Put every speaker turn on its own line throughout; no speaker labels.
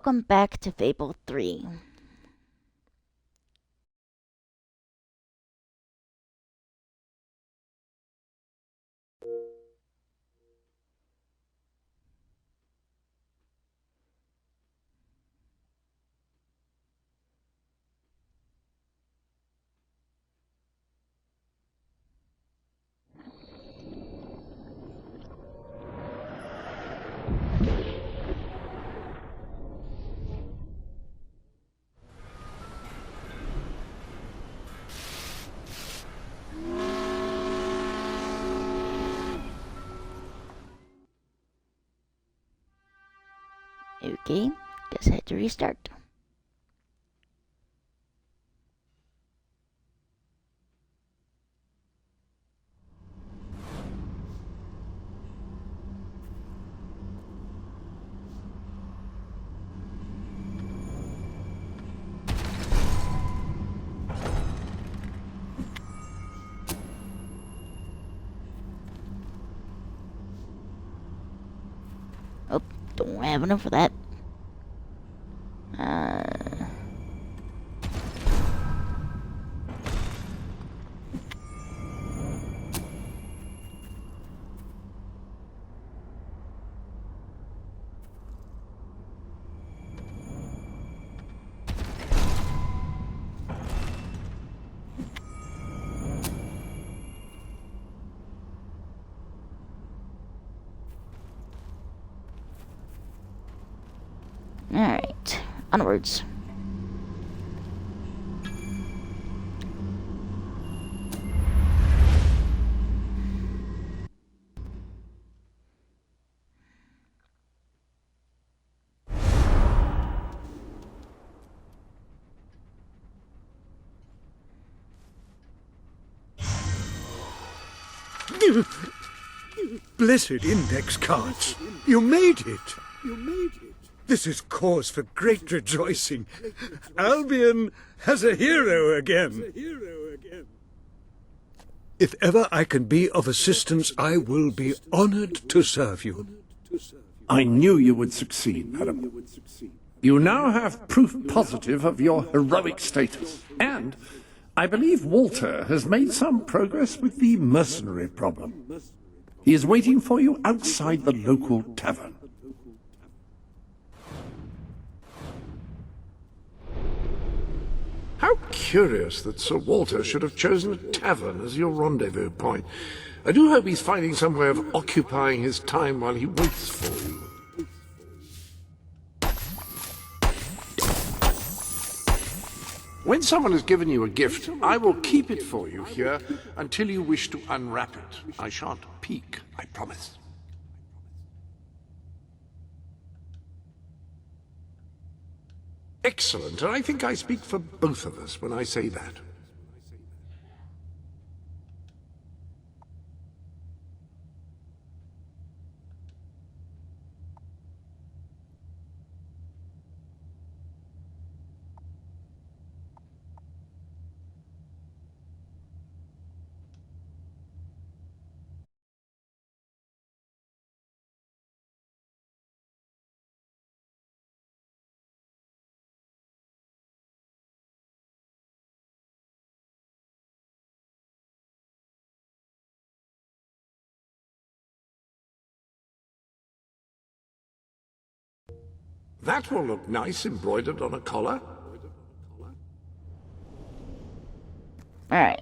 Welcome back to Fable 3. Okay, guess I had to restart. Oh, don't have enough of that. Alright, onwards.
Blessed index cards! You made it! This is cause for great rejoicing. Albion has a hero again. If ever I can be of assistance, I will be honored to serve you.
I knew you would succeed, madam. You now have proof positive of your heroic status, and I believe Walter has made some progress with the mercenary problem. He is waiting for you outside the local tavern.
How curious that Sir Walter should have chosen a tavern as your rendezvous point. I do hope he's finding some way of occupying his time while he waits for you. When someone has given you a gift, I will keep it for you here until you wish to unwrap it. I shan't peek, I promise. Excellent, and I think I speak for both of us when I say that. That will look nice embroidered on a collar.
Alright.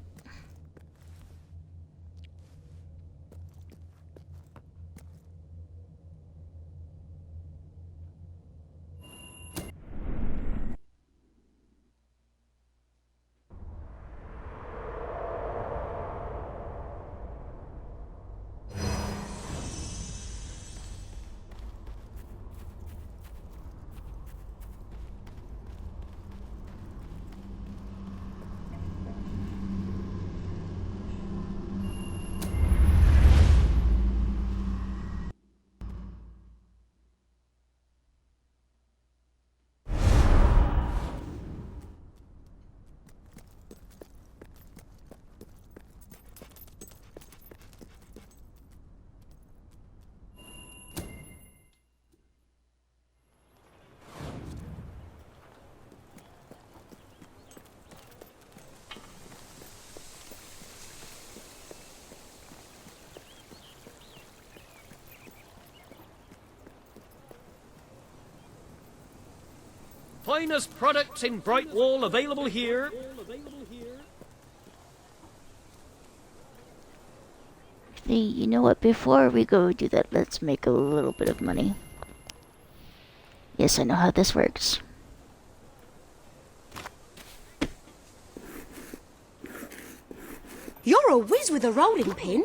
Finest products in Brightwall available here.
Hey, you know what? Before we go do that, let's make a little bit of money. Yes, I know how this works.
You're a whiz with a rolling pin.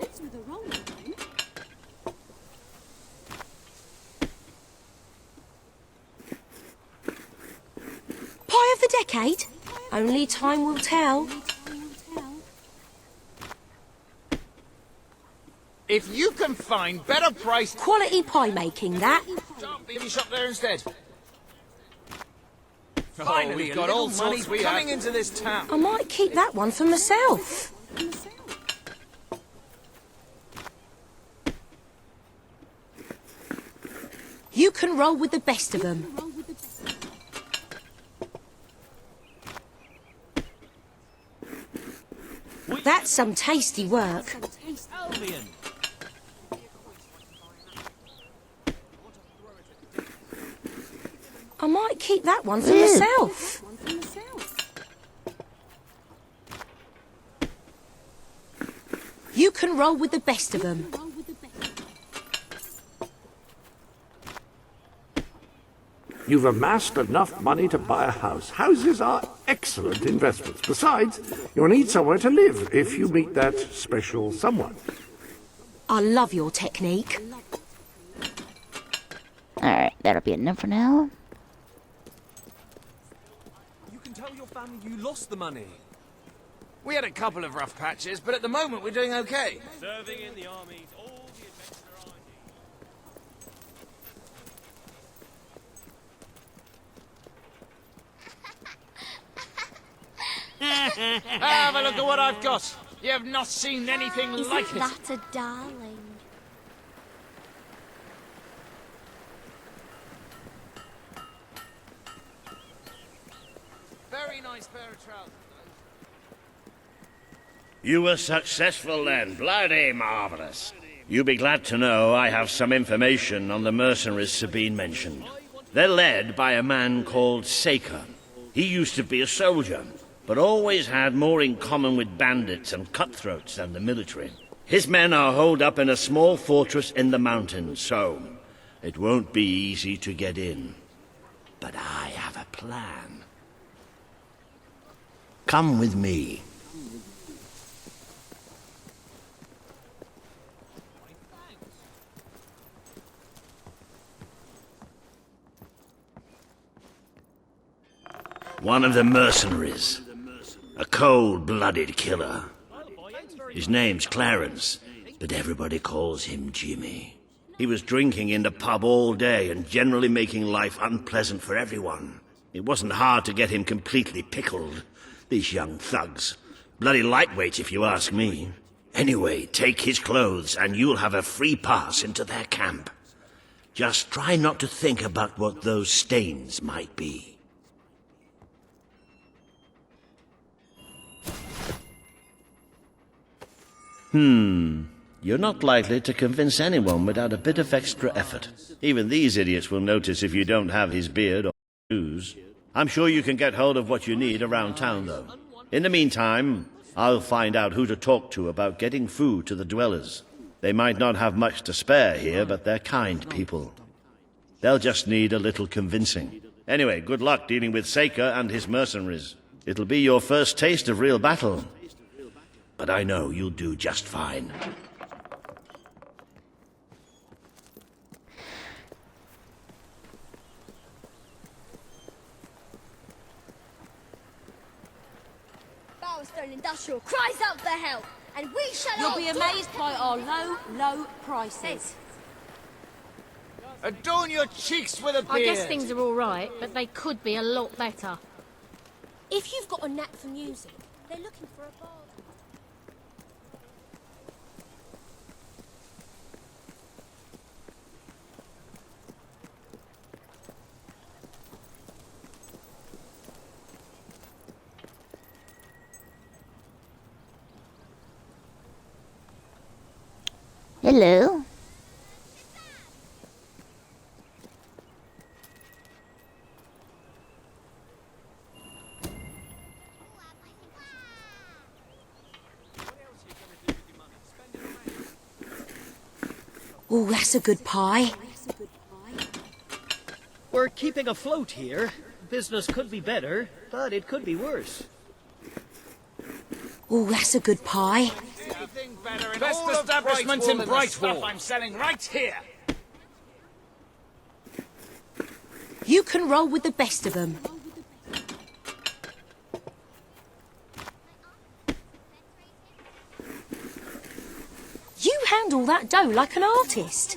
Pie of the decade? Only time will tell.
If you can find better price,
Quality pie making, that.
maybe shop there instead.
Finally,
We've got all sorts
money
coming into this town.
I might keep that one for myself. You can roll with the best of them. That's some tasty work.
Albion.
I might keep that one for myself. You can roll with the best of them.
You've amassed enough money to buy a house. Houses are excellent investments. Besides, you'll need somewhere to live if you meet that special someone.
I love your technique.
Alright, that'll be enough for now.
You can tell your family you lost the money.
We had a couple of rough patches, but at the moment we're doing okay.
Serving in the armies, all the adventurer
Have a look at what I've got. You have not seen anything like it.
That a darling?
Very nice pair of trousers.
You were successful then. Bloody marvelous. You'll be glad to know I have some information on the mercenaries Sabine mentioned. They're led by a man called Saker. He used to be a soldier, but always had more in common with bandits and cutthroats than the military. His men are holed up in a small fortress in the mountains, so it won't be easy to get in. But I have a plan. Come with me. One of the mercenaries. A cold-blooded killer. His name's Clarence, but everybody calls him Jimmy. He was drinking in the pub all day and generally making life unpleasant for everyone. It wasn't hard to get him completely pickled. These young thugs. Bloody lightweights, if you ask me. Anyway, take his clothes and you'll have a free pass into their camp. Just try not to think about what those stains might be. You're not likely to convince anyone without a bit of extra effort. Even these idiots will notice if you don't have his beard or shoes. I'm sure you can get hold of what you need around town, though. In the meantime, I'll find out who to talk to about getting food to the dwellers. They might not have much to spare here, but they're kind people. They'll just need a little convincing. Anyway, good luck dealing with Saker and his mercenaries. It'll be your first taste of real battle. But I know you'll do just fine.
Bowerstone Industrial cries out for help, and we shall
You'll
all
be amazed by our low prices.
Adorn your cheeks with a beard.
I guess things are all right, but they could be a lot better.
If you've got a knack for music, they're looking for a bard.
Hello.
Oh, that's a good pie.
We're keeping afloat here. Business could be better, but it could be worse.
Oh, that's a good pie.
Anything better in
Best
all of
establishment
Brightwall
in
than the stuff
Brightwall.
I'm selling right here.
You can roll with the best of them. You handle that dough like an artist.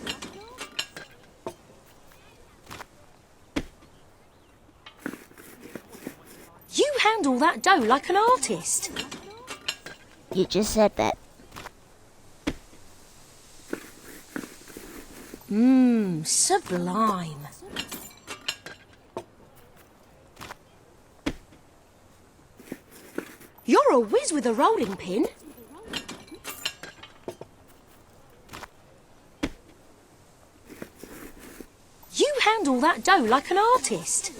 You handle that dough like an artist.
You just said that.
Sublime. You're a whiz with a rolling pin. You handle that dough like an artist.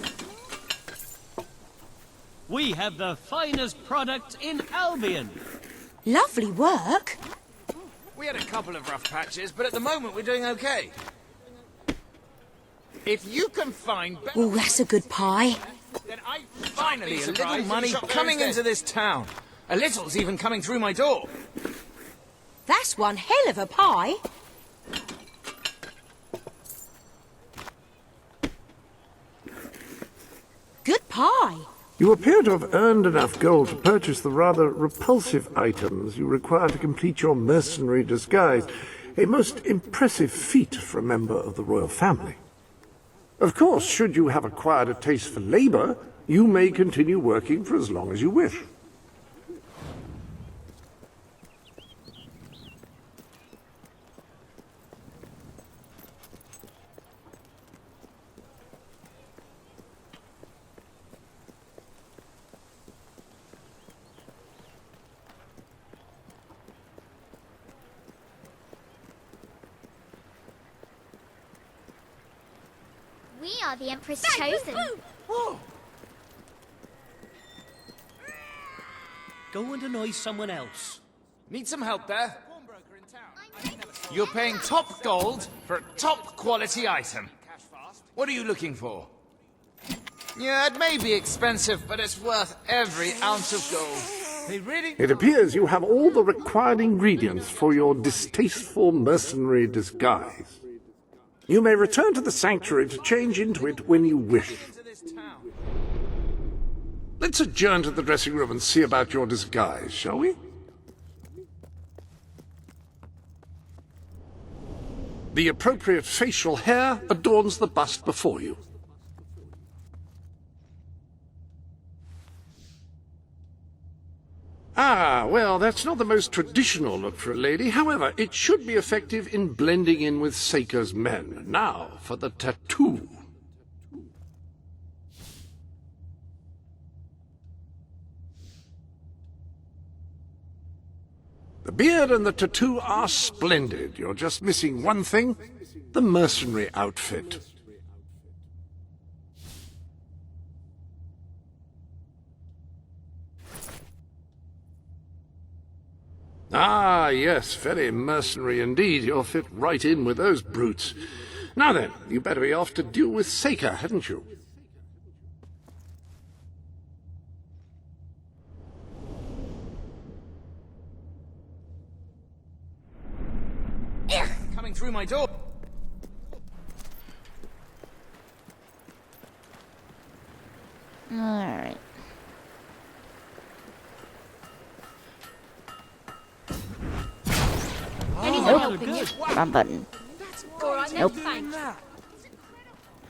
We have the finest product in Albion.
Lovely work.
We had a couple of rough patches, but at the moment we're doing okay. If you can find better,
Oh, that's a good pie.
then I finally a little money coming into this town. A little's even coming through my door.
That's one hell of a pie. Good pie.
You appear to have earned enough gold to purchase the rather repulsive items you require to complete your mercenary disguise. A most impressive feat for a member of the royal family. Of course, should you have acquired a taste for labor, you may continue working for as long as you wish.
We are the Empress Chosen.
Go and annoy someone else.
Need some help there? You're paying top gold for a top quality item. What are you looking for? Yeah, it may be expensive, but it's worth every ounce of gold. They really...
It appears you have all the required ingredients for your distasteful mercenary disguise. You may return to the sanctuary to change into it when you wish. Let's adjourn to the dressing room and see about your disguise, shall we? The appropriate facial hair adorns the bust before you. Ah, well, that's not the most traditional look for a lady. However, it should be effective in blending in with Seika's men. Now, for the tattoo. The beard and the tattoo are splendid. You're just missing one thing, the mercenary outfit. Ah, yes, very mercenary indeed. You'll fit right in with those brutes. Now then, you better be off to deal with Seika, hadn't you?
Coming through my door.
Alright.
Anyone helping you?
Wrong button.
All right,
Nope.
thanks.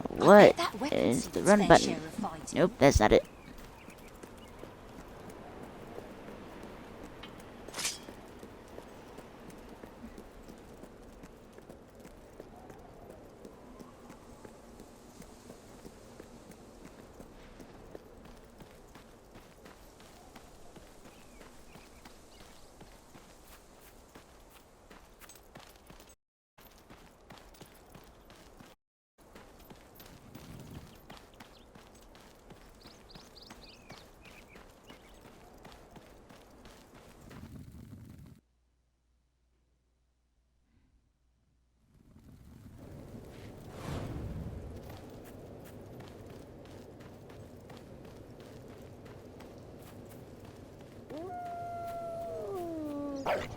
What
That weapon
is the
suits
run
their
button?
share of fighting.
Nope, that's not it. Lovely.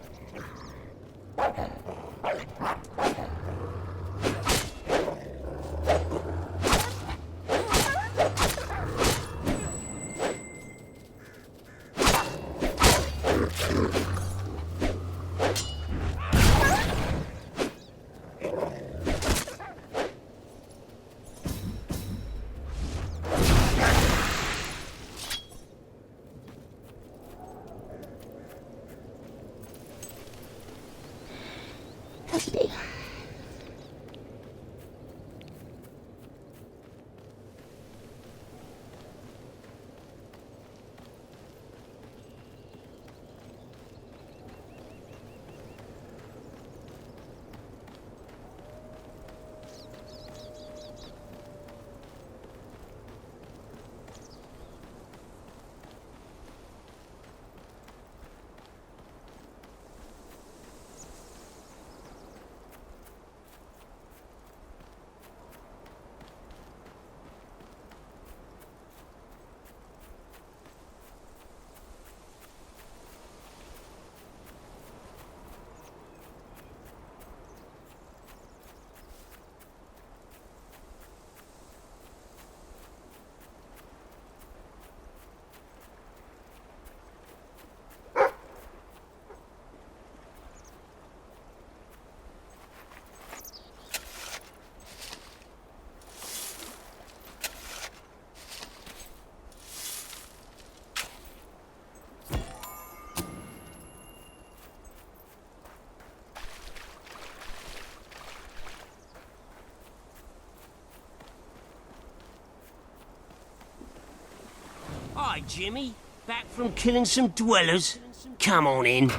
Hi, Jimmy. Back from killing some dwellers? Come on in.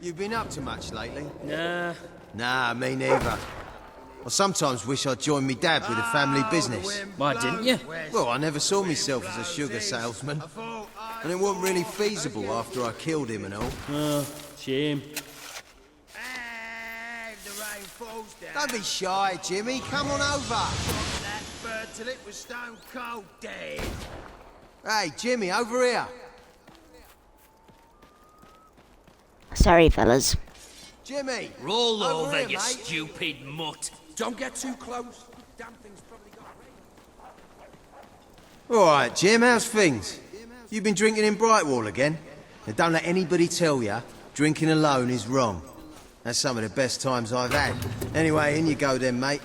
You been up to much lately?
Nah.
Nah, me neither. I sometimes wish I'd joined me dad with a family business.
Why didn't you?
Well, I never saw myself as a sugar salesman. And it wasn't really feasible after I killed him and all.
Oh, shame.
Don't be shy, Jimmy. Come on over.
That bird till it was stone cold dead.
Hey, Jimmy, over here.
Sorry, fellas.
Jimmy!
Roll over,
here,
you
mate.
stupid mutt.
Don't get too close. Damn thing's probably got
All right, Jim, how's things? You been drinking in Brightwall again? Now, don't let anybody tell you drinking alone is wrong. That's some of the best times I've had. Anyway, in you go then, mate.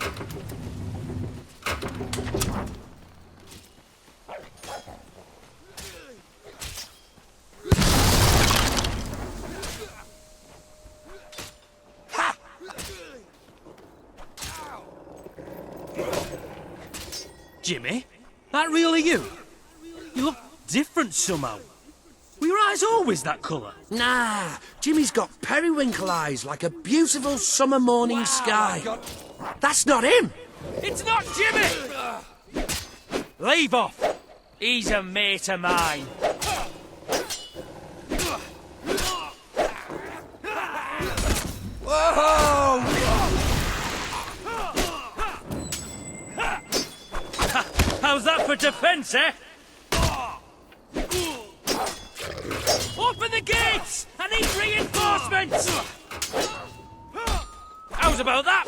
Jimmy? That really you? You look different somehow. Were your eyes always that colour?
Nah, Jimmy's got periwinkle eyes like a beautiful summer morning sky. That's not him.
It's not Jimmy! Leave off. He's a mate of mine.
Whoa!
How's that for defence, eh? Open the gates! I need reinforcements! How's about that?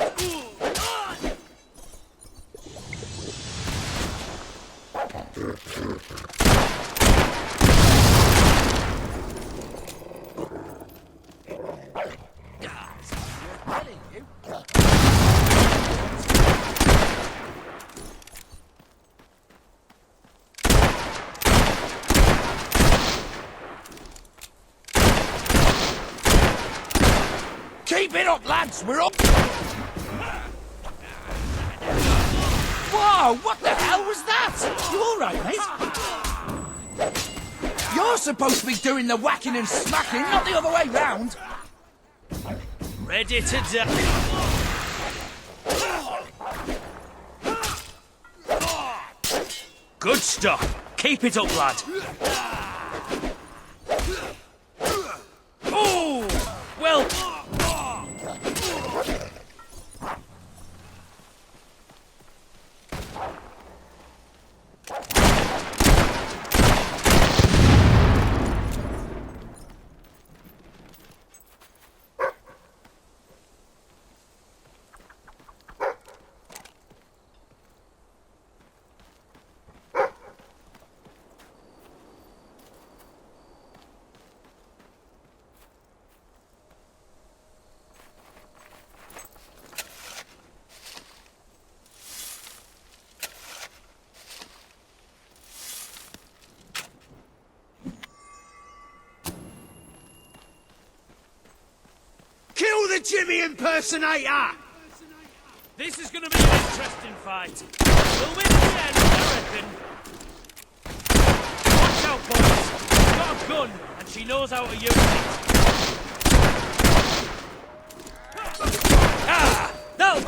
Keep it up, lads. We're up.
Whoa! What the hell was that? You all right, mate?
You're supposed to be doing the whacking and smacking, not the other way round.
Ready to die. Good stuff. Keep it up, lad.
Jimmy impersonator!
This is going to be an interesting fight. We'll win in the end, I reckon. Watch out, boys. She's got a gun, and she knows how to use it. Ah! No!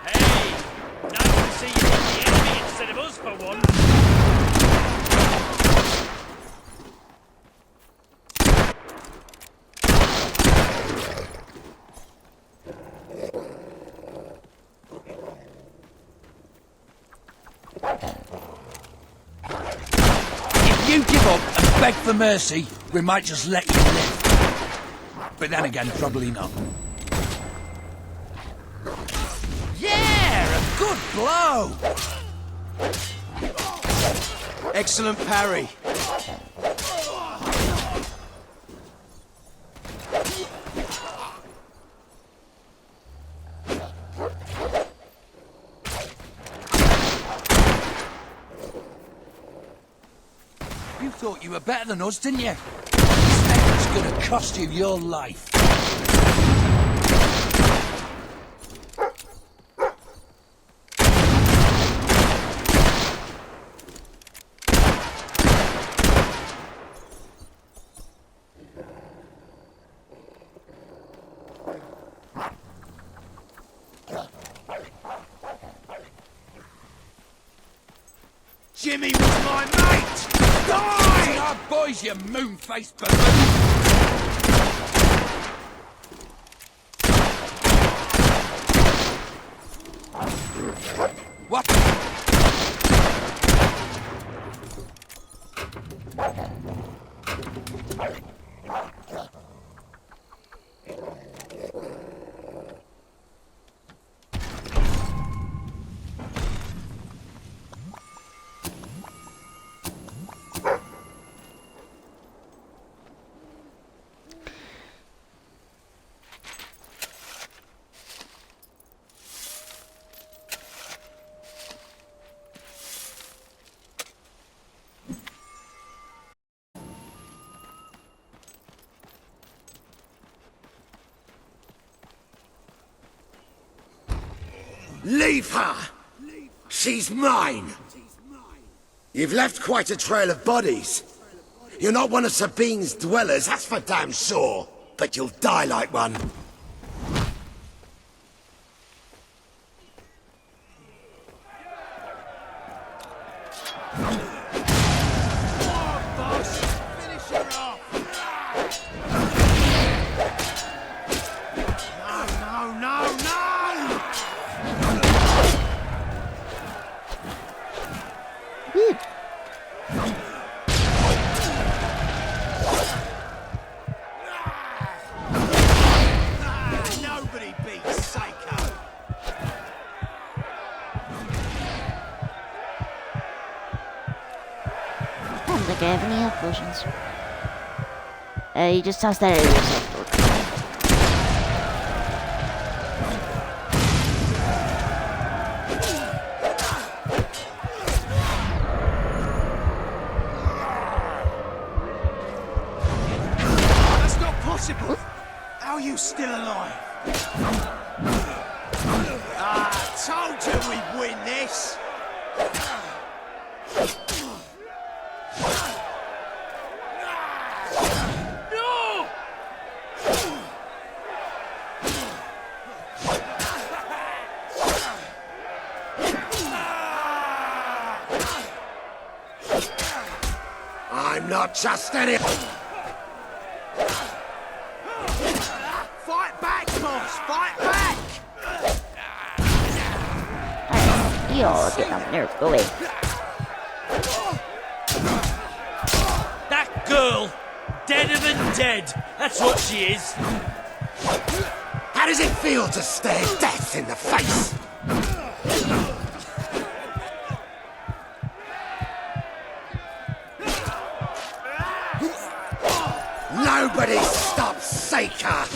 Hey! Nice to see you hit the enemy instead of us for once.
If you give up and beg for mercy, we might just let you live. But then again, probably not. Yeah, a good blow!
Excellent parry.
You thought you were better than us, didn't you? It's gonna cost you your life.
Jimmy was my mate! Die!
Our boys, you moon-faced balloon! What? Leave her! She's mine! You've left quite a trail of bodies. You're not one of Sabine's dwellers, that's for damn sure. But you'll die like one.
I have any health potions. You just toss that at yourself.
That's not possible! How are you still alive? Told you we'd win this! I'm not just any... Fight back, boss! Fight back!
Alright, you all get on there. Go away.
That girl, deader than dead. That's what she is.
How does it feel to stare death in the face? Nobody stops Seika!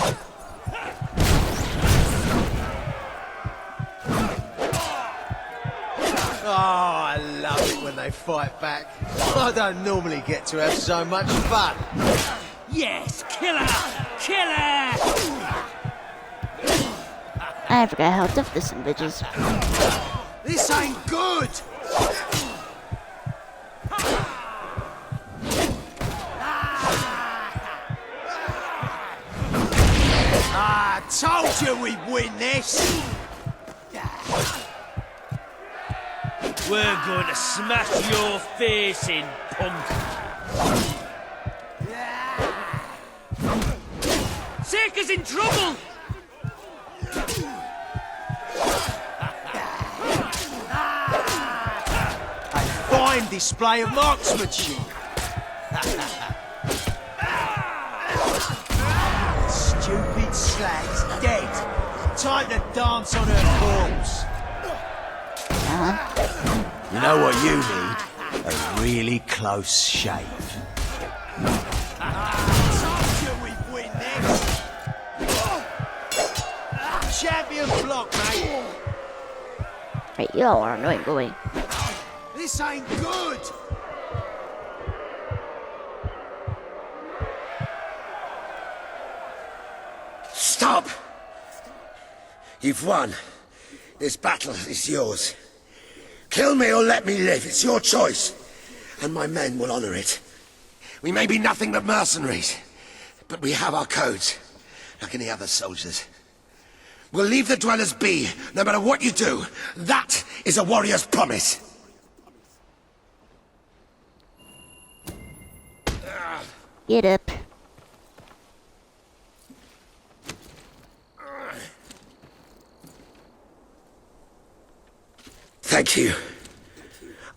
Oh, I love it when they
they fight back. I don't normally get to have so much fun.
Yes, kill her! Kill her!
I forgot how tough this bitch is.
This ain't good! I told you we'd win this!
We're going to smash your face in, punk. Seeker's in trouble!
A fine display of marksmanship! Stupid slag's dead! Time to dance on her corpse! You know what you need? A really close shave. Champion block, mate!
Right, you all are annoying, go away.
This ain't good!
Stop! You've won. This battle is yours. Kill me or let me live. It's your choice. And my men will honor it. We may be nothing but mercenaries, but we have our codes, like any other soldiers. We'll leave the dwellers be, no matter what you do. That is a warrior's promise.
Get up.
Thank you.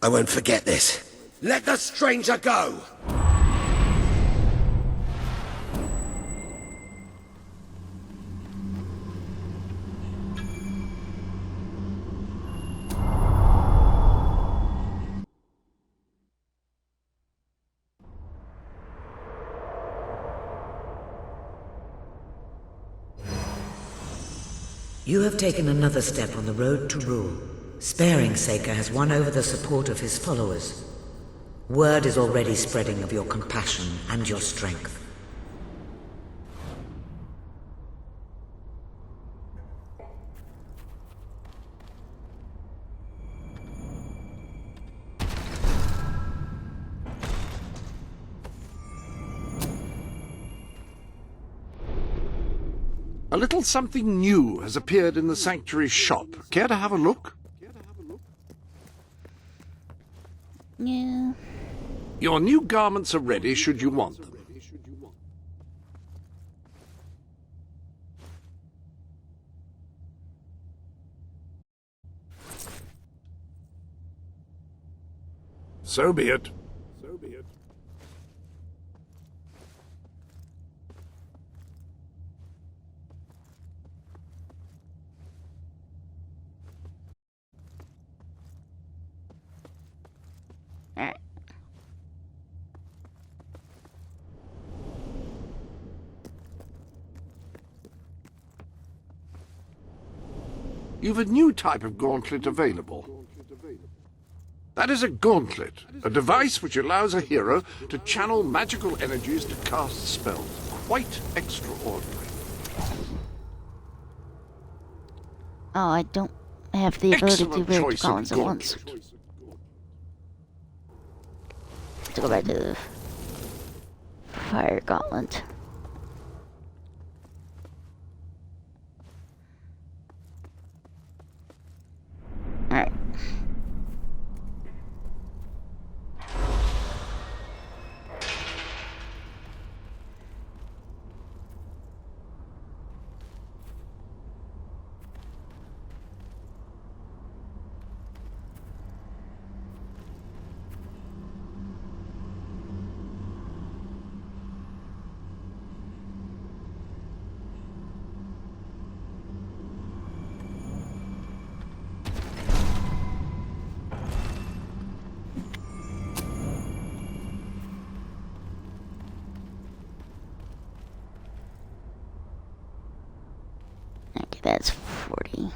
I won't forget this. Let the stranger go!
You have taken another step on the road to rule. Sparing Saker has won over the support of his followers. Word is already spreading of your compassion and your strength.
A little something new has appeared in the sanctuary shop. Care to have a look?
Yeah.
Your new garments are ready should you want them. So be it. So be it.
Alright.
You've a new type of gauntlet available. That is a gauntlet, a device which allows a hero to channel magical energies to cast spells. Quite extraordinary.
Oh, I don't have the ability to
Excellent
read
choice
columns
of
at once.
gauntlet.
To go back to the fire gauntlet. Alright. Okay, that's 40.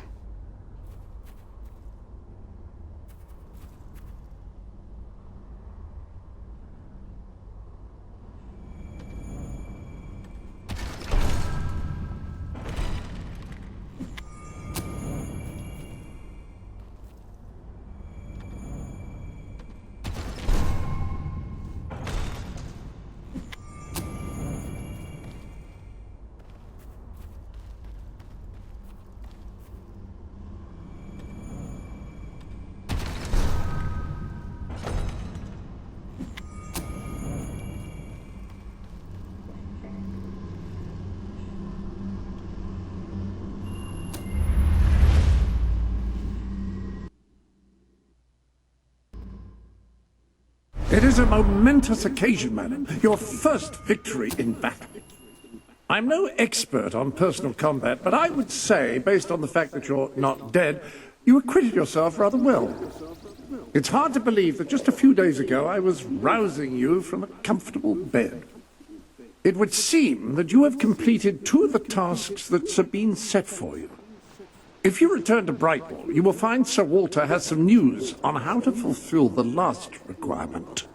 It is a momentous occasion, madam. Your first victory in battle. I'm no expert on personal combat, but I would say, based on the fact that you're not dead, you acquitted yourself rather well. It's hard to believe that just a few days ago I was rousing you from a comfortable bed. It would seem that you have completed 2 of the tasks that Sabine set for you. If you return to Brightwall, you will find Sir Walter has some news on how to fulfill the last requirement.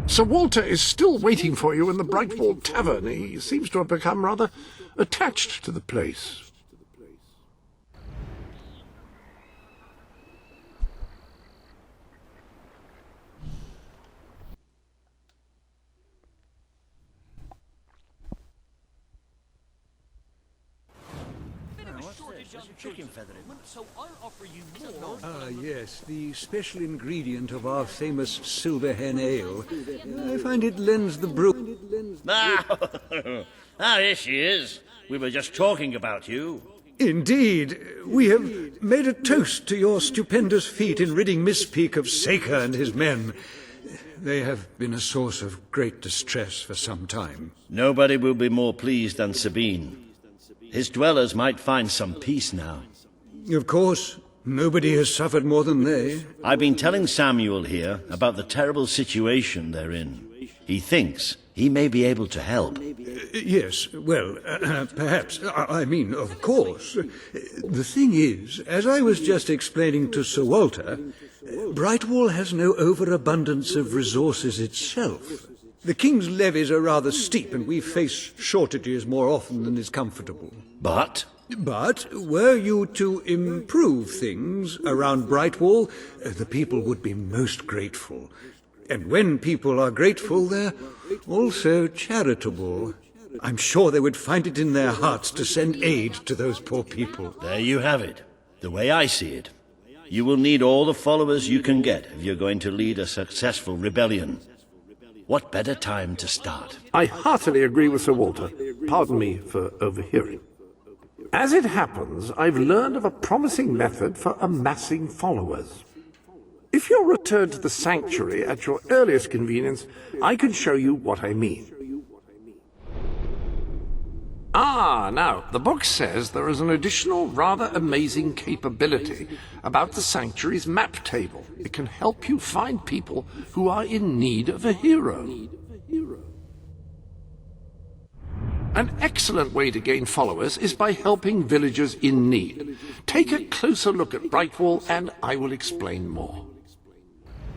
Sir Walter is still waiting for you in the Brightwall Tavern. He seems to have become rather attached to the place.
Yes, the special ingredient of our famous silver hen ale. I find it lends the brew...
Here she is. We were just talking about you.
Indeed. We have made a toast to your stupendous feat in ridding Misspeak of Saker and his men. They have been a source of great distress for some time.
Nobody will be more pleased than Sabine. His dwellers might find some peace now.
Of course. Nobody has suffered more than they.
I've been telling Samuel here about the terrible situation they're in. He thinks he may be able to help.
Yes, well, perhaps. I mean, of course. The thing is, as I was just explaining to Sir Walter, Brightwall has no overabundance of resources itself. The king's levies are rather steep, and we face shortages more often than is comfortable.
But
were you to improve things around Brightwall, the people would be most grateful. And when people are grateful, they're also charitable. I'm sure they would find it in their hearts to send aid to those poor people.
There you have it. The way I see it. You will need all the followers you can get if you're going to lead a successful rebellion. What better time to start?
I heartily agree with Sir Walter. Pardon me for overhearing. As it happens, I've learned of a promising method for amassing followers. If you'll return to the sanctuary at your earliest convenience, I can show you what I mean. Now, the book says there is an additional, rather amazing capability about the sanctuary's map table. It can help you find people who are in need of a hero. An excellent way to gain followers is by helping villagers in need. Take a closer look at Brightwall and I will explain more.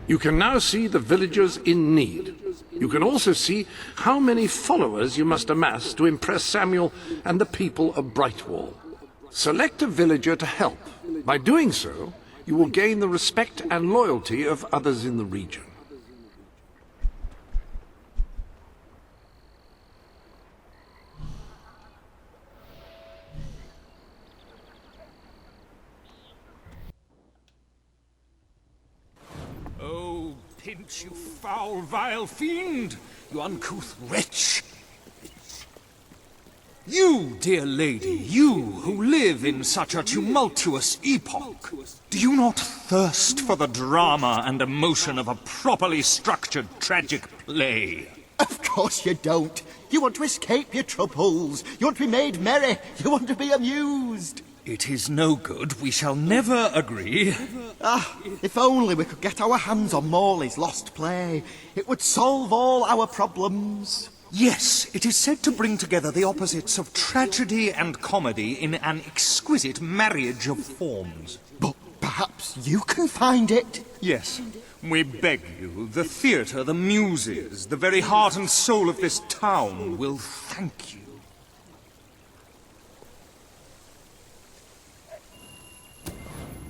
You can now see the villagers in need. You can also see how many followers you must amass to impress Samuel and the people of Brightwall. Select a villager to help. By doing so, you will gain the respect and loyalty of others in the region.
Oh, Pinch, you foul, vile fiend! You uncouth wretch! You, dear lady, you who live in such a tumultuous epoch, do you not thirst for the drama and emotion of a properly structured tragic play?
Of course you don't. You want to escape your troubles. You want to be made merry. You want to be amused.
It is no good. We shall never agree.
If only we could get our hands on Morley's lost play. It would solve all our problems.
Yes, it is said to bring together the opposites of tragedy and comedy in an exquisite marriage of forms.
But perhaps you can find it?
Yes. We beg you, the theatre, the muses, the very heart and soul of this town will thank you.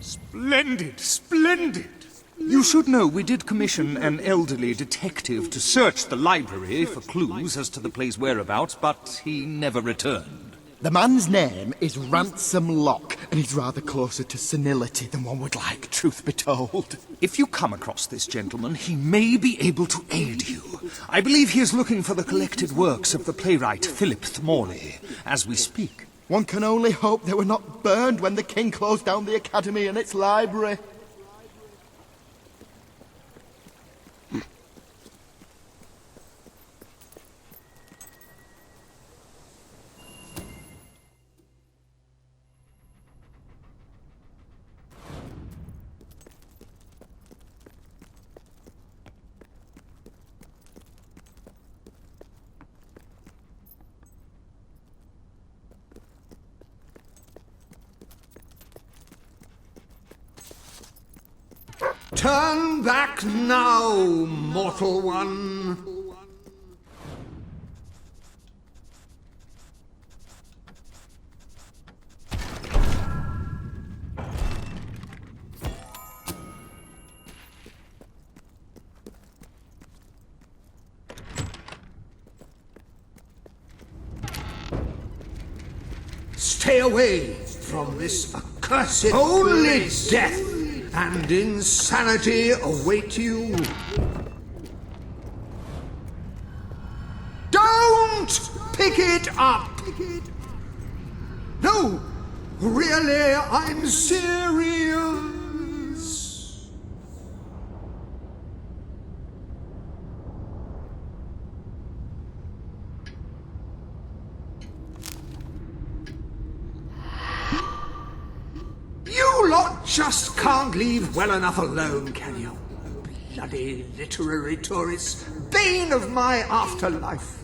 Splendid, splendid! You should know we did commission an elderly detective to search the library for clues as to the play's whereabouts, but he never returned.
The man's name is Ransom Locke, and he's rather closer to senility than one would like, truth be told.
If you come across this gentleman, he may be able to aid you. I believe he is looking for the collected works of the playwright Philip Morley, as we speak.
One can only hope they were not burned when the king closed down the academy and its library.
Turn back now, mortal one. Stay away from this accursed Only death and insanity await you. Don't pick it up! No, really, I'm serious. You lot just can't leave well enough alone, can you? Bloody literary tourists, bane of my afterlife.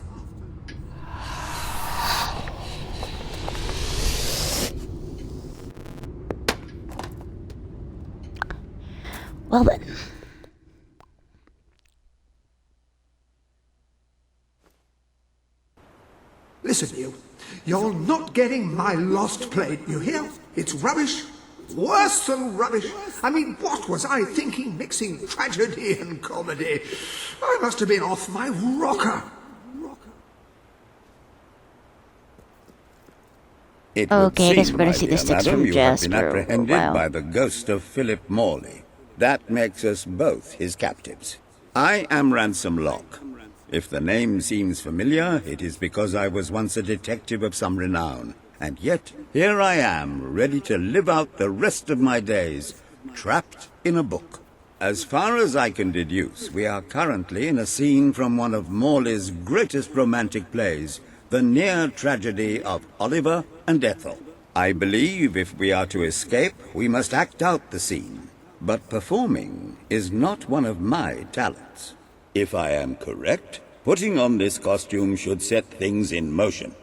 Well then.
Listen, you. You're not getting my lost plate, you hear? It's rubbish. Worse than rubbish. I mean, what was I thinking mixing tragedy and comedy? I must have been off my rocker.
It
Okay, I
would
guess
seem,
we're gonna
my
see
dear
the sticks
madam,
from
you have been
Jasper.
apprehended
Wow.
by the ghost of Philip Morley. That makes us both his captives. I am Ransom Locke. If the name seems familiar, it is because I was once a detective of some renown. And yet, here I am, ready to live out the rest of my days, trapped in a book. As far as I can deduce, we are currently in a scene from one of Morley's greatest romantic plays, the near tragedy of Oliver and Ethel. I believe if we are to escape, we must act out the scene. But performing is not one of my talents. If I am correct, putting on this costume should set things in motion.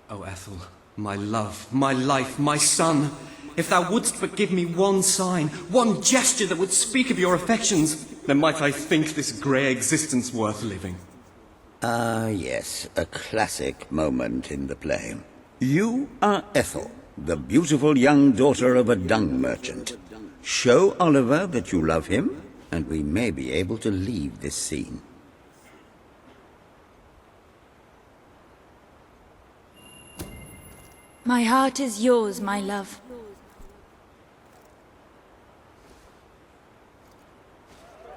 O Ethel, my love, my life, my son, if thou wouldst but give me one sign, one gesture that would speak of your affections, then might I think this grey existence worth living.
Ah, yes, a classic moment in the play. You are Ethel, the beautiful young daughter of a dung merchant. Show Oliver that you love him, and we may be able to leave this scene.
My heart is yours, my love.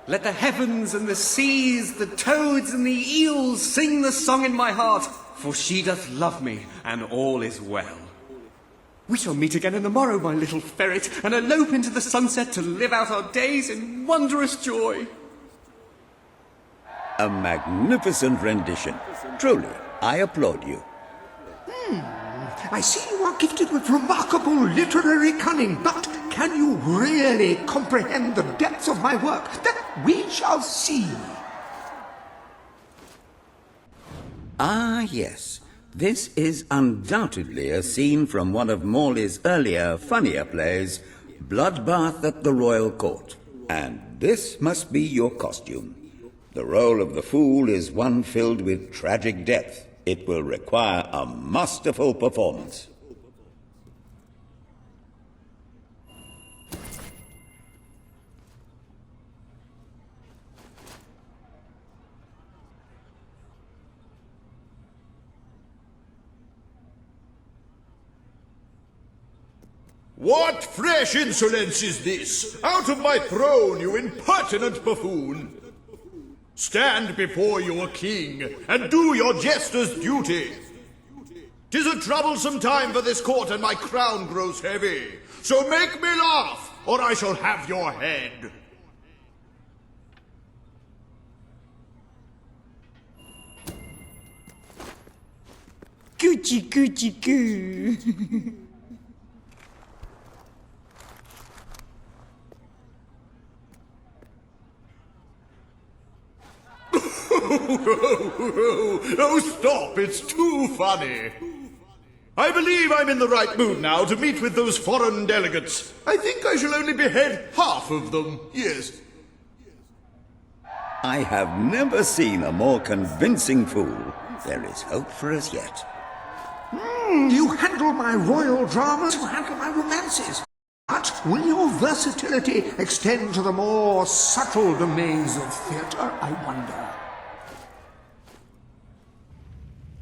Let the heavens and the seas, the toads and the eels sing the song in my heart, for she doth love me, and all is well. We shall meet again in the morrow, my little ferret, and elope into the sunset to live out our days in wondrous joy.
A magnificent rendition. Truly, I applaud you.
I see you are gifted with remarkable literary cunning, but can you really comprehend the depths of my work? That we shall see.
Ah, yes. This is undoubtedly a scene from one of Morley's earlier, funnier plays, Bloodbath at the Royal Court. And this must be your costume. The role of the fool is one filled with tragic depth. It will require a masterful performance.
What fresh insolence is this? Out of my throne, you impertinent buffoon! Stand before your king, and do your jester's duty. 'Tis a troublesome time for this court, and my crown grows heavy. So make me laugh, or I shall have your head.
Coochie coochie coo.
Oh, stop, it's too funny. I believe I'm in the right mood now to meet with those foreign delegates. I think I shall only behead half of them, yes.
I have never seen a more convincing fool. There is hope for us yet.
You handle my royal dramas, you handle my romances. But will your versatility extend to the more subtle domains of theatre, I wonder?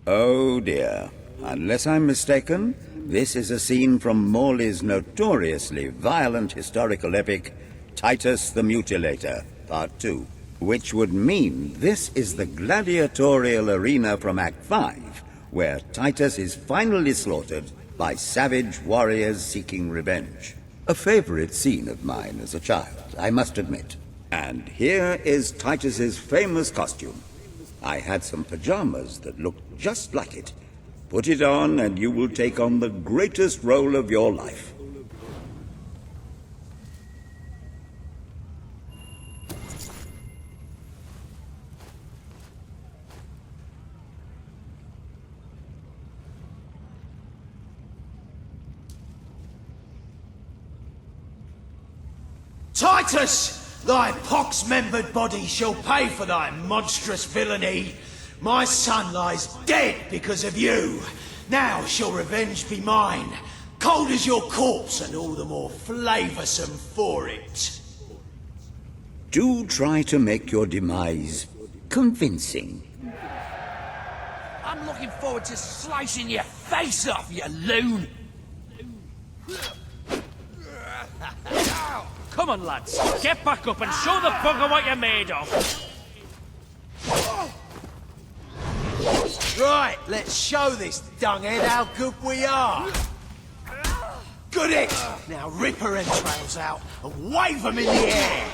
Oh dear. Unless I'm mistaken, this is a scene from Morley's notoriously violent historical epic, Titus the Mutilator, Part 2. Which would mean this is the gladiatorial arena from Act 5, where Titus is finally slaughtered by savage warriors seeking revenge. A favorite scene of mine as a child, I must admit. And here is Titus's famous costume. I had some pajamas that looked just like it. Put it on and you will take on the greatest role of your life.
Titus! Thy pox-membered body shall pay for thy monstrous villainy. My son lies dead because of you. Now shall revenge be mine, cold as your corpse and all the more flavoursome for it.
Do try to make your demise convincing.
I'm looking forward to slicing your face off, you loon! Come on, lads. Get back up and show the bugger what you're made of.
Right, let's show this dunghead how good we are. Good it! Now rip her entrails out and wave them in the air.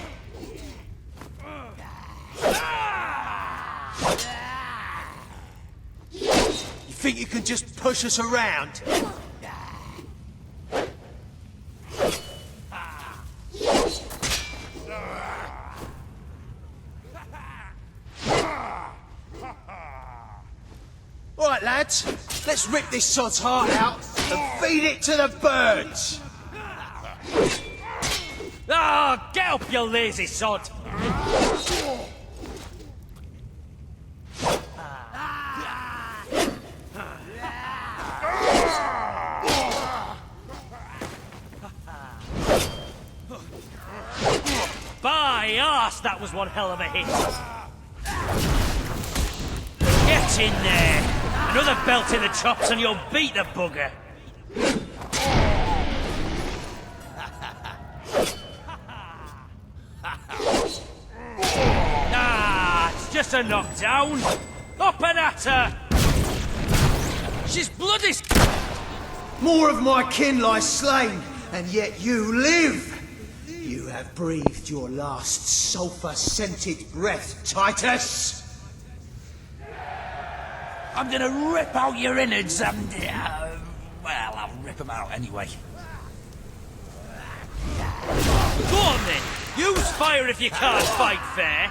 You think you can just push us around? Right, lads, let's rip this sod's heart out and feed it to the birds.
Ah, get up, you lazy sod! By arse, that was one hell of a hit. Get in there! Another belt in the chops and you'll beat the bugger. Ah, it's just a knockdown. Up and at her! She's bloody...
More of my kin lie slain, and yet you live. You have breathed your last sulphur-scented breath, Titus.
I'm gonna rip out your innards and... well, I'll rip them out anyway. Go on then! Use fire if you can't fight fair!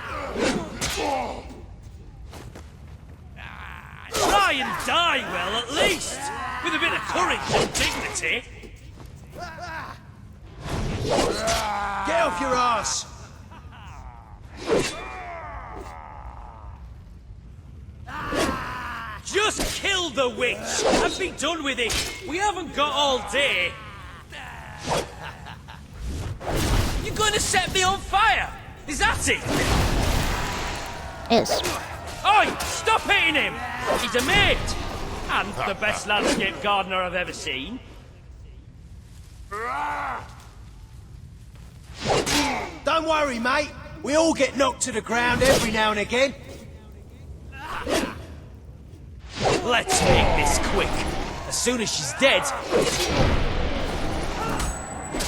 Try and die well, at least! With a bit of courage and dignity!
Get off your ass!
Just kill the witch and be done with it. We haven't got all day. You're going to set me on fire? Is that it?
Yes.
Oi! Stop hitting him! He's a mate! And the best landscape gardener I've ever seen.
Don't worry, mate. We all get knocked to the ground every now and again.
Let's make this quick. As soon as she's dead...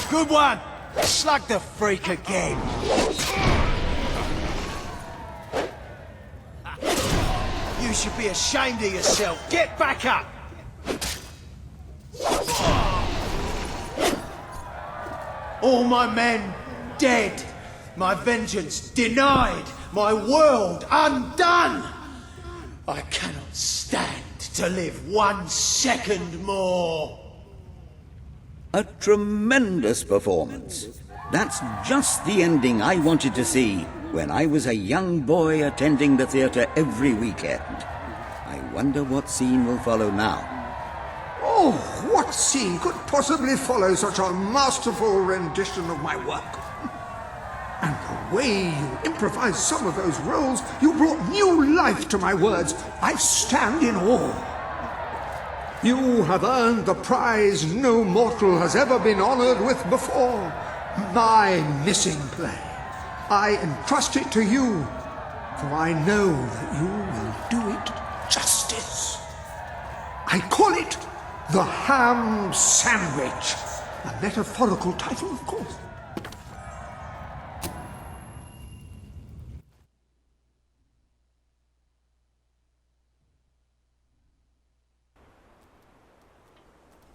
Good one! Slug the freak again. You should be ashamed of yourself. Get back up! All my men dead. My vengeance denied. My world undone. I cannot stand to live 1 second more.
A tremendous performance. That's just the ending I wanted to see when I was a young boy attending the theatre every weekend. I wonder what scene will follow now.
Oh, what scene could possibly follow such a masterful rendition of my work? And the way you improvised some of those roles, you brought new life to my words. I stand in awe. You have earned the prize no mortal has ever been honored with before. My missing play. I entrust it to you, for I know that you will do it justice. I call it The Ham Sandwich. A metaphorical title, of course.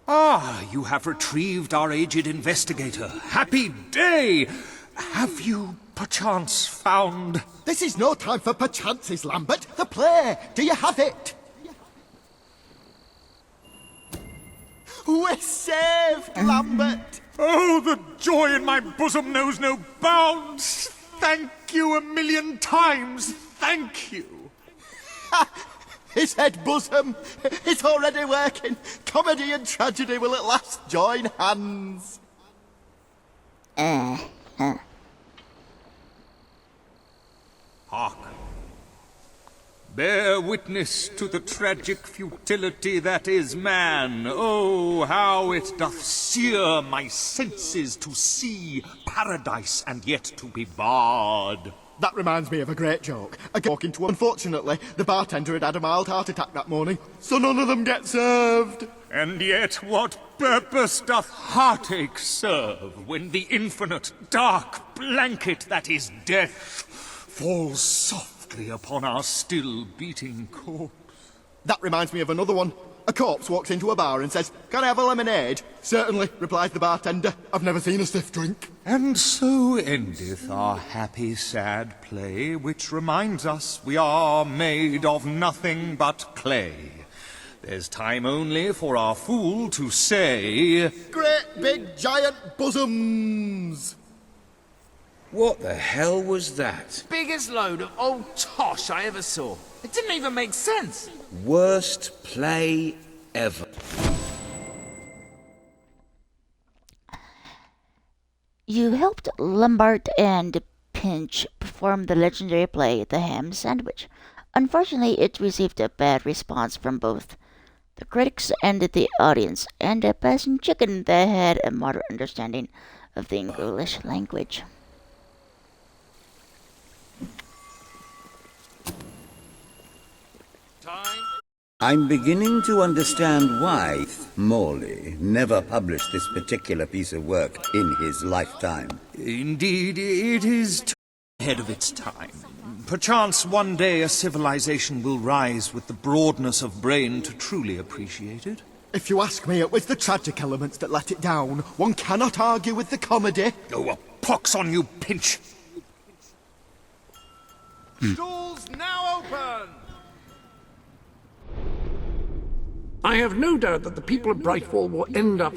Ah, you have retrieved our aged investigator. Happy day! Have you perchance found...
This is no time for perchances, Lambert. The play. Do you have it? We're saved, Lambert.
Oh, the joy in my bosom knows no bounds. Thank you 1,000,000 times. Thank you.
His head bosom. It's already working. Comedy and tragedy will at last join hands.
Hark. Bear witness to the tragic futility that is man. Oh, how it doth sear my senses to see paradise and yet to be barred.
That reminds me of a great joke. Unfortunately, the bartender had had a mild heart attack that morning, so none of them get served.
And yet what purpose doth heartache serve when the infinite dark blanket that is death falls softly upon our still beating corpse?
That reminds me of another one. A corpse walks into a bar and says, "Can I have a lemonade?" "Certainly," replies the bartender. "I've never seen a stiff drink."
And so endeth our happy sad play, which reminds us we are made of nothing but clay. There's time only for our fool to say,
"Great big giant bosoms!"
What the hell was that?
Biggest load of old tosh I ever saw. It didn't even make sense.
Worst play ever.
You helped Lombard and Pinch perform the legendary play The Ham Sandwich. Unfortunately, it received a bad response from both the critics and the audience, and a passing chicken that had a moderate understanding of the English language.
I'm beginning to understand why Morley never published this particular piece of work in his lifetime.
Indeed, it is too ahead of its time. Perchance one day a civilization will rise with the broadness of brain to truly appreciate it.
If you ask me, it was the tragic elements that let it down. One cannot argue with the comedy.
Oh, a pox on you, Pinch!
Stalls now open!
I have no doubt that the people of Brightwall will end up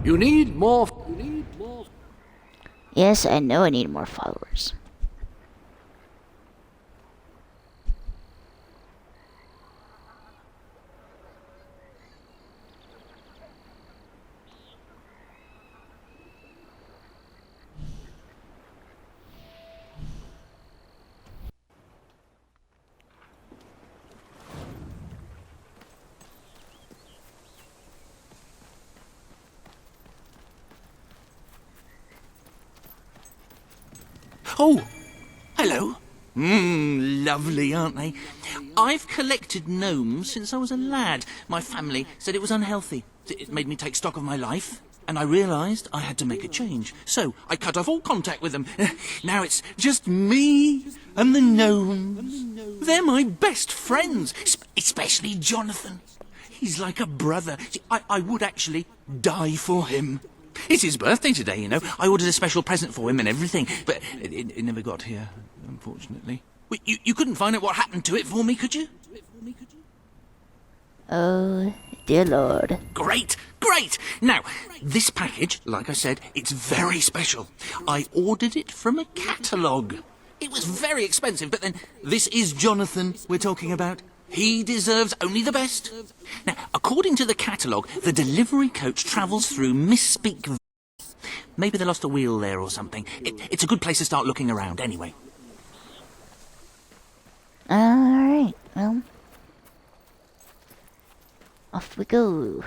You need more...
Yes, I know I need more followers.
Oh, hello. Lovely, aren't they? I've collected gnomes since I was a lad. My family said it was unhealthy. It made me take stock of my life, and I realised I had to make a change. So I cut off all contact with them. Now it's just me and the gnomes. They're my best friends, especially Jonathan. He's like a brother. See, I would actually die for him. It's his birthday today, you know. I ordered a special present for him and everything, but it never got here, unfortunately. You couldn't find out what happened to it for me, could you?
Oh, dear Lord.
Great, great! Now, this package, like I said, it's very special. I ordered it from a catalogue. It was very expensive, but then this is Jonathan we're talking about. He deserves only the best. Now, according to the catalogue, the delivery coach travels through Misspeak. Maybe they lost a wheel there or something. It's a good place to start looking around, anyway.
Alright, well, off we go.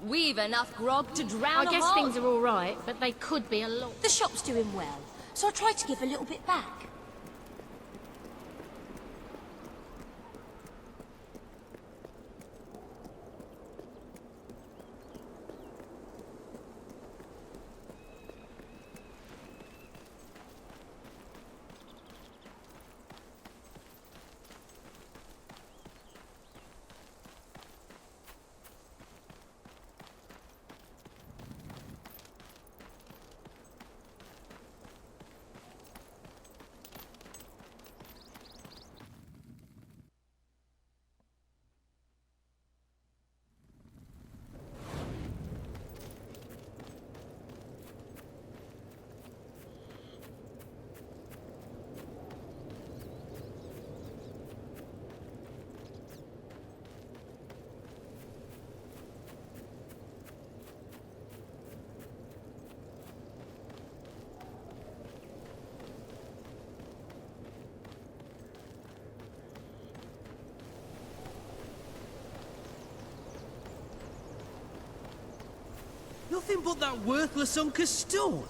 We've enough grog to drown
I guess things are all right, but they could be a lot.
The shop's doing well, so I tried to give a little bit back.
Nothing but that worthless hunk of stone.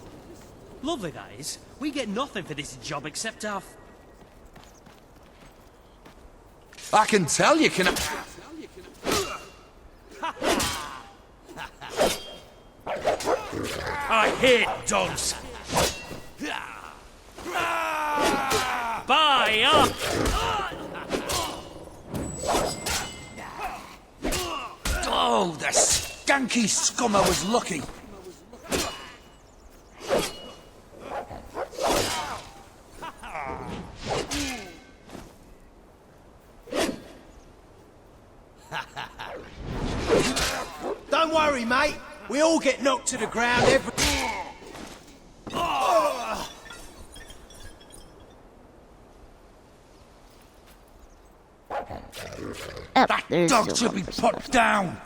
Lovely, that is. We get nothing for this job except our...
I can tell you can...
I hate dogs. Bye up!
Oh, the skanky scummer was lucky.
Don't worry, mate. We all get knocked to the ground every...
That dog should be put down.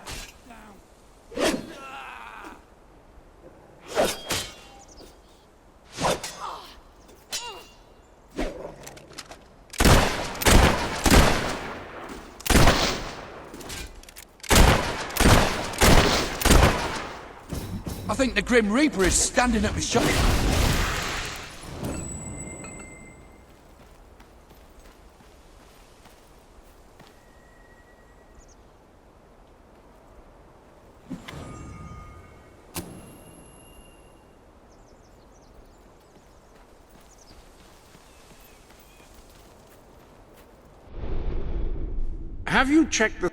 I think the Grim Reaper is standing at the shop.
Have you checked the...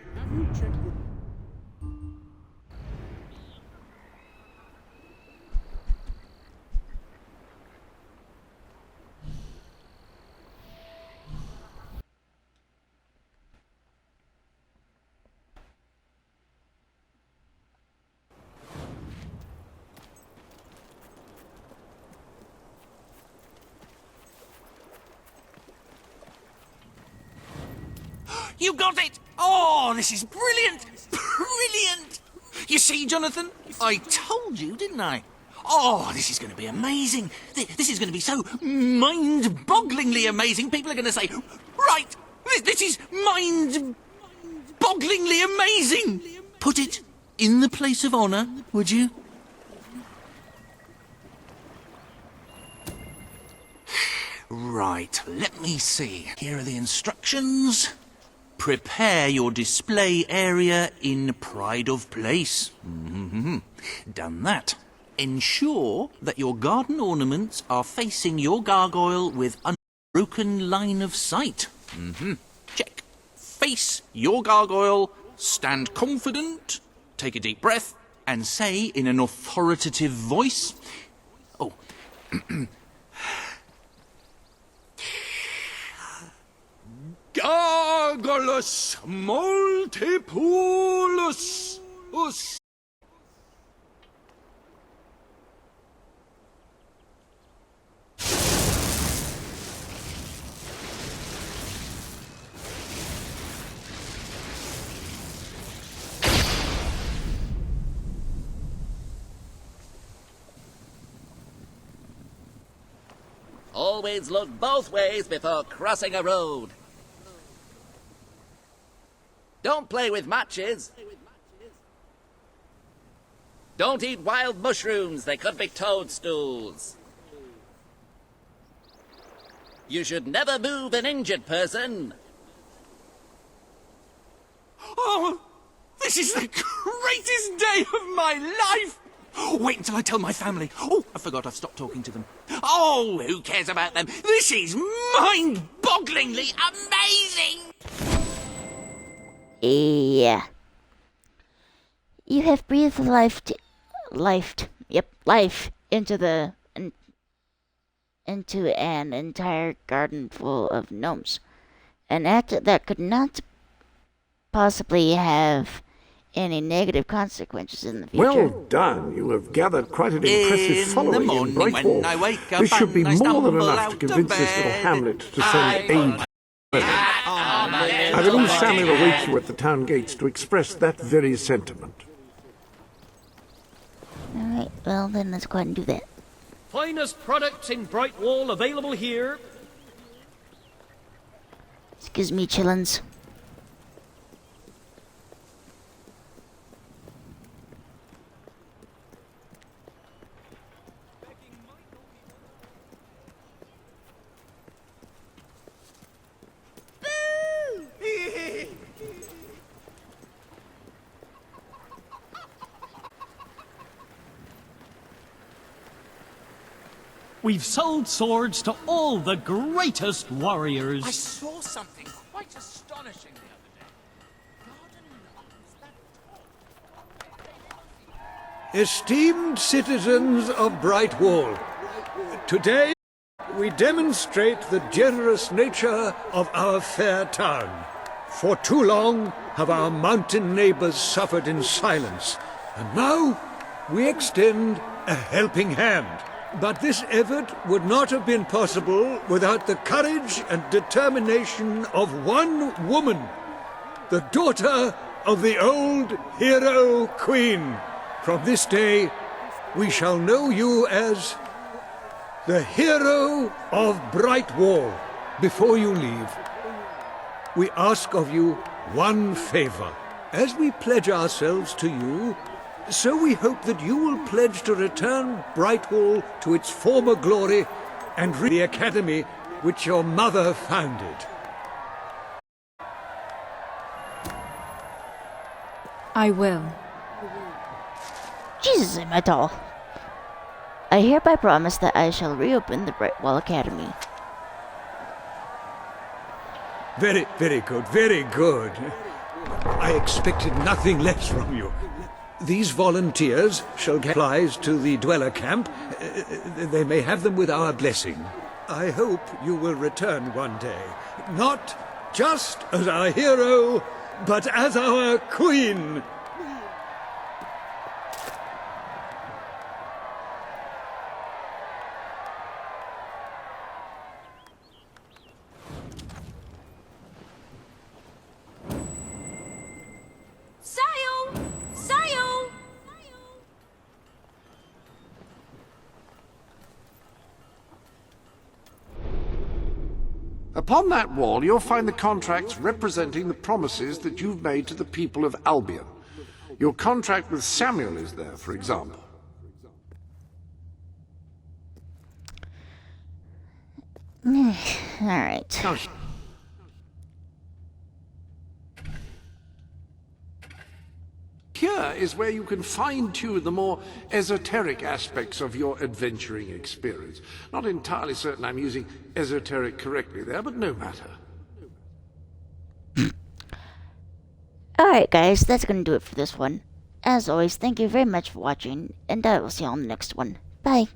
You got it! Oh, this is brilliant! Brilliant! You see, Jonathan? I told you, didn't I? Oh, this is going to be amazing. This is going to be so mind-bogglingly amazing. People are going to say, right, This is mind-bogglingly amazing! Put it in the place of honour, would you? Right, let me see. Here are the instructions. Prepare your display area in pride of place. Done that. Ensure that your garden ornaments are facing your gargoyle with unbroken line of sight. Check. Face your gargoyle, stand confident, take a deep breath, and say in an authoritative voice... Oh.
Gargulus multipulus us.
Always look both ways before crossing a road. Don't play with matches. Don't eat wild mushrooms, they could be toadstools. You should never move an injured person.
Oh, this is the greatest day of my life! Wait until I tell my family. Oh, I forgot I've stopped talking to them. Oh, who cares about them? This is mind-bogglingly amazing!
Yeah. You have breathed life into into an entire garden full of gnomes. An act that could not possibly have any negative consequences in the future.
Well done. You have gathered quite an impressive following in Brightwall.
when I wake up
This should be
and I
more than
stumble
enough to
out
convince
of
this little
bed.
hamlet to send aid. I believe Samuel awaits you at the town gates to express that very sentiment.
Alright, well then let's go ahead and do that.
Finest products in Brightwall available here.
Excuse me, chillins.
We've sold swords to all the greatest warriors.
I saw something quite astonishing the other day.
Esteemed citizens of Brightwall, today we demonstrate the generous nature of our fair town. For too long have our mountain neighbors suffered in silence, and now we extend a helping hand. But this effort would not have been possible without the courage and determination of one woman, the daughter of the old hero queen. From this day, we shall know you as the hero of Brightwall. Before you leave, we ask of you one favor. As we pledge ourselves to you, so we hope that you will pledge to return Brightwall to its former glory and the academy which your mother founded.
I will.
Jesus, am I tall. I hereby promise that I shall reopen the Brightwall Academy.
Very, very good, very good. I expected nothing less from you. These volunteers shall get supplies to the dweller camp. They may have them with our blessing. I hope you will return one day, not just as our hero, but as our queen.
Upon that wall, you'll find the contracts representing the promises that you've made to the people of Albion. Your contract with Samuel is there, for example.
Alright.
Here is where you can fine-tune the more esoteric aspects of your adventuring experience. Not entirely certain I'm using esoteric correctly there, but no matter.
Alright guys, that's gonna do it for this one. As always, thank you very much for watching, and I will see you on the next one. Bye!